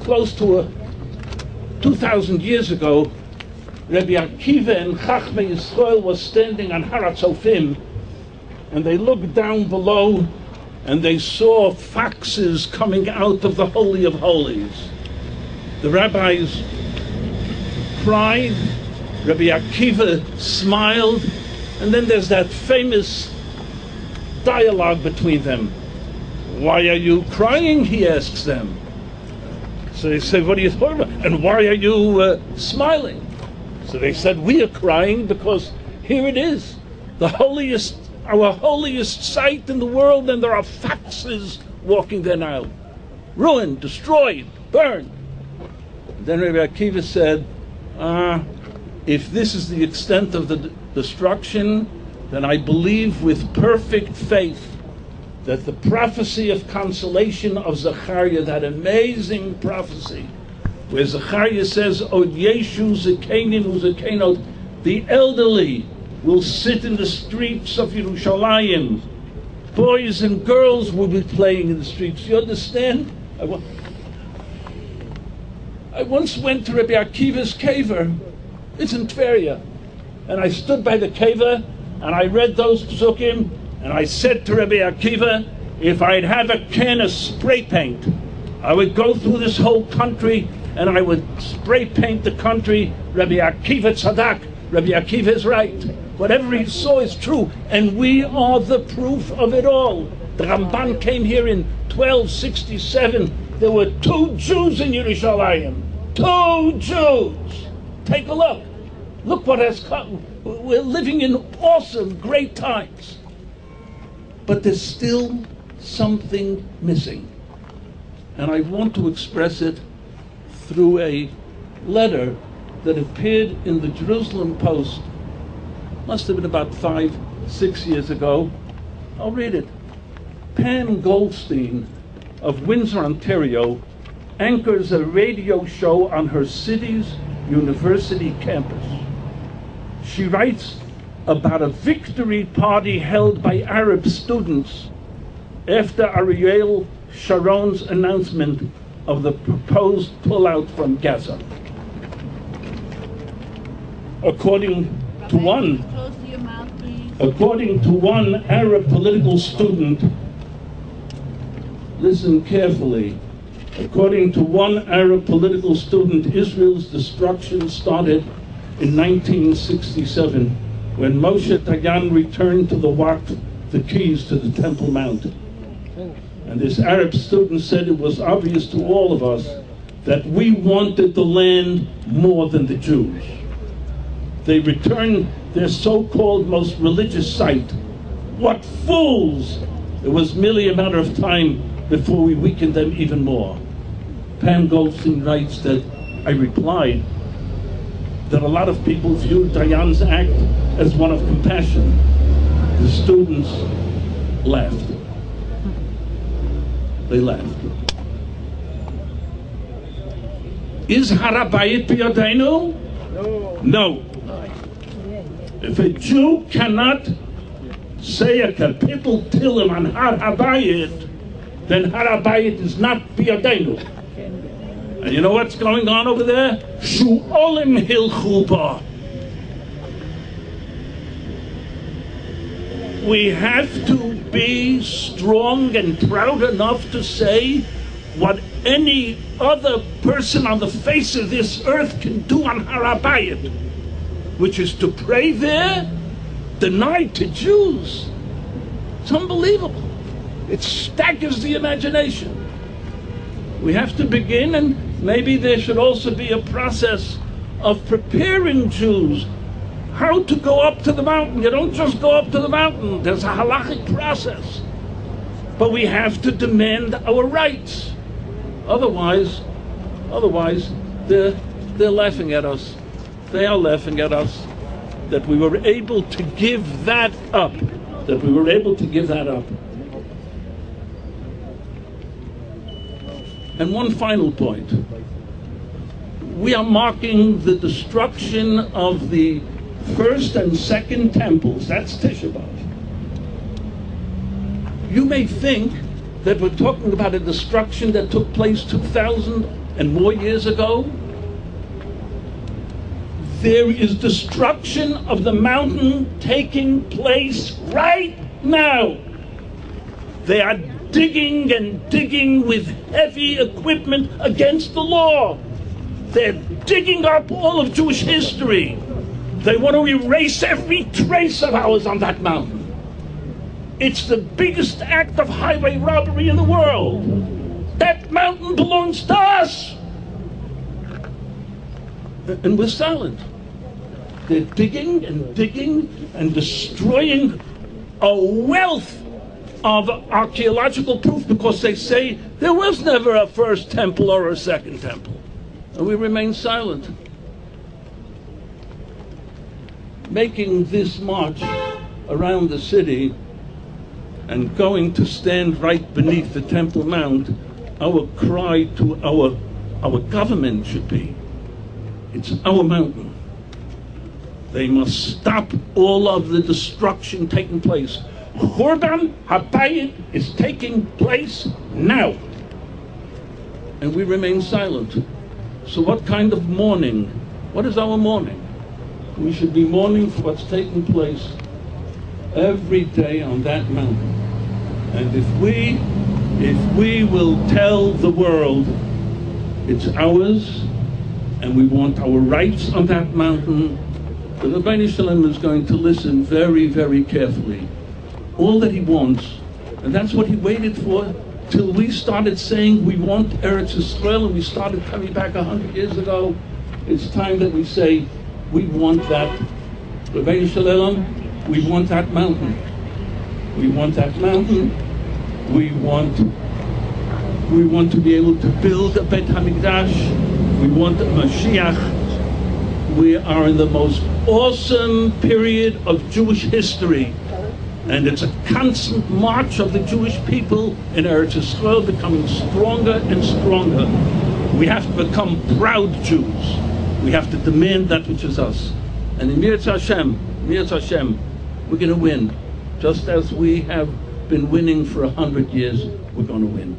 close to 2,000 years ago, Rabbi Akiva and Chachmei Yisrael was standing on Har HaTzofim, and they looked down below, and they saw foxes coming out of the Holy of Holies. The rabbis cried, Rabbi Akiva smiled, and then there's that famous dialogue between them. Why are you crying? He asks them. So they say, what are you talking about? And why are you smiling? So they said, we are crying because here it is, our holiest site in the world, and there are foxes walking there now. Ruined, destroyed, burned. And then Rabbi Akiva said, if this is the extent of the destruction, then I believe with perfect faith that the prophecy of consolation of Zechariah, that amazing prophecy, where Zechariah says, Od Yeshu Zekenim Uzekenot, the elderly will sit in the streets of Yerushalayim. Boys and girls will be playing in the streets. You understand? I once went to Rabbi Akiva's kever. It's in Tveria. And I stood by the kever, and I read those psukim, and I said to Rabbi Akiva, if I'd have a can of spray paint, I would go through this whole country, and I would spray paint the country. Rabbi Akiva Tzadak. Rabbi Akiva is right. Whatever he saw is true, and we are the proof of it all. The Ramban came here in 1267. There were 2 Jews in Yerushalayim. 2 Jews. Take a look. Look what has come. We're living in awesome, great times. But there's still something missing. And I want to express it through a letter that appeared in the Jerusalem Post, must have been about 5-6 years ago. I'll read it. Pam Goldstein of Windsor, Ontario, anchors a radio show on her city's university campus. She writes about a victory party held by Arab students after Ariel Sharon's announcement of the proposed pullout from Gaza. According to one Arab political student, listen carefully. According to one Arab political student, Israel's destruction started in 1967 when Moshe Dayan returned to the Waqf the keys to the Temple Mount. And this Arab student said it was obvious to all of us that we wanted the land more than the Jews. They returned their so-called most religious site. What fools! It was merely a matter of time before we weakened them even more. Pam Goldstein writes that I replied that a lot of people viewed Dayan's act as one of compassion. The students laughed. They laughed. Is Har HaBayit biyadenu? No. If a Jew cannot say a kapitel Tehillim on Har HaBayit, then Har HaBayit is not biyadenu. And you know what's going on over there? Shu'olim hilchu ba. We have to be strong and proud enough to say what any other person on the face of this earth can do on Har HaBayit, which is to pray there, denied to Jews. It's unbelievable. It staggers the imagination. We have to begin, and maybe there should also be a process of preparing Jews how to go up to the mountain. You don't just go up to the mountain. There's a halachic process. But we have to demand our rights. Otherwise, they're laughing at us. They are laughing at us that we were able to give that up. And one final point. We are marking the destruction of the first and second temples. That's Tisha B'Av. You may think that we're talking about a destruction that took place 2,000 and more years ago. There is destruction of the mountain taking place right now. They are digging and digging with heavy equipment against the law. They're digging up all of Jewish history. They want to erase every trace of ours on that mountain. It's the biggest act of highway robbery in the world. That mountain belongs to us. And we're silent. They're digging and digging and destroying a wealth of archaeological proof because they say there was never a first temple or a second temple. And we remain silent. Making this march around the city and going to stand right beneath the Temple Mount, our cry to our government should be, it's our mountain. They must stop all of the destruction taking place. Churban HaBayit is taking place now. And we remain silent. So what kind of mourning? What is our mourning? We should be mourning for what's taking place every day on that mountain. And if we will tell the world it's ours and we want our rights on that mountain, the Rabbi Shalom is going to listen very, very carefully. All that he wants, and that's what he waited for till we started saying we want Eretz Yisrael, and we started coming back 100 years ago. It's time that we say we want that. Rabbi Shalom, we want that mountain. We want that mountain. We want to be able to build a Bet HaMikdash. We want a Mashiach. We are in the most awesome period of Jewish history. And it's a constant march of the Jewish people in Eretz Yisrael becoming stronger and stronger. We have to become proud Jews. We have to demand that which is us. And in Mirz Hashem, we're going to win. Just as we have been winning for 100 years, we're going to win.